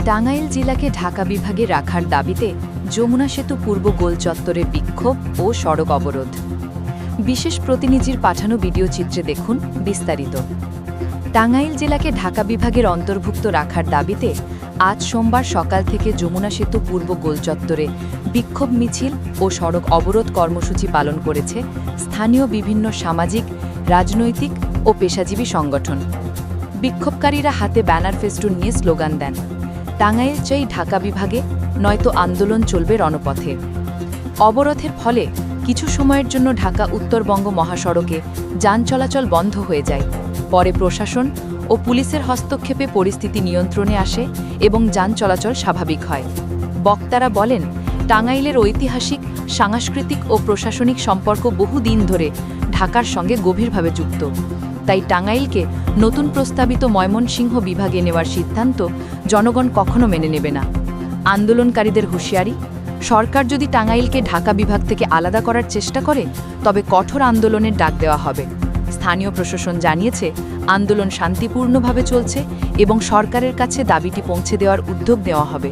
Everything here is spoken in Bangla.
টাঙ্গাইল জেলাকে ঢাকা বিভাগে রাখার দাবিতে যমুনা সেতু পূর্ব গোল চত্বরে বিক্ষোভ ও সড়ক অবরোধ। বিশেষ প্রতিনিধির পাঠানো ভিডিও চিত্রে দেখুন বিস্তারিত। টাঙ্গাইল জেলাকে ঢাকা বিভাগের অন্তর্ভুক্ত রাখার দাবিতে আজ সোমবার সকাল থেকে যমুনা সেতু পূর্ব গোল চত্বরে বিক্ষোভ মিছিল ও সড়ক অবরোধ কর্মসূচি পালন করেছে স্থানীয় বিভিন্ন সামাজিক, রাজনৈতিক ও পেশাজীবী সংগঠন। বিক্ষোভকারীরা হাতে ব্যানার ফেস্টুন নিয়ে স্লোগান দেন, টাঙ্গাইল চাই ঢাকা বিভাগে, নয়তো আন্দোলন চলবে রণপথে। অবরোধের ফলে কিছু সময়ের জন্য ঢাকা উত্তরবঙ্গ মহাসড়কে যান চলাচল বন্ধ হয়ে যায়। পরে প্রশাসন ও পুলিশের হস্তক্ষেপে পরিস্থিতি নিয়ন্ত্রণে আসে এবং যান চলাচল স্বাভাবিক হয়। বক্তারা বলেন, টাঙ্গাইলের ঐতিহাসিক, সাংস্কৃতিক ও প্রশাসনিক সম্পর্ক বহুদিন ধরে ঢাকার সঙ্গে গভীরভাবে যুক্ত। তাই টাঙ্গাইলকে নতুন প্রস্তাবিত ময়মনসিংহ বিভাগে নেওয়ার সিদ্ধান্ত জনগণ কখনো মেনে নেবে না। আন্দোলনকারীদের হুঁশিয়ারি, সরকার যদি টাঙ্গাইলকে ঢাকা বিভাগ থেকে আলাদা করার চেষ্টা করে তবে কঠোর আন্দোলনের ডাক দেওয়া হবে। স্থানীয় প্রশাসন জানিয়েছে, আন্দোলন শান্তিপূর্ণভাবে চলছে এবং সরকারের কাছে দাবিটি পৌঁছে দেওয়ার উদ্যোগ নেওয়া হবে।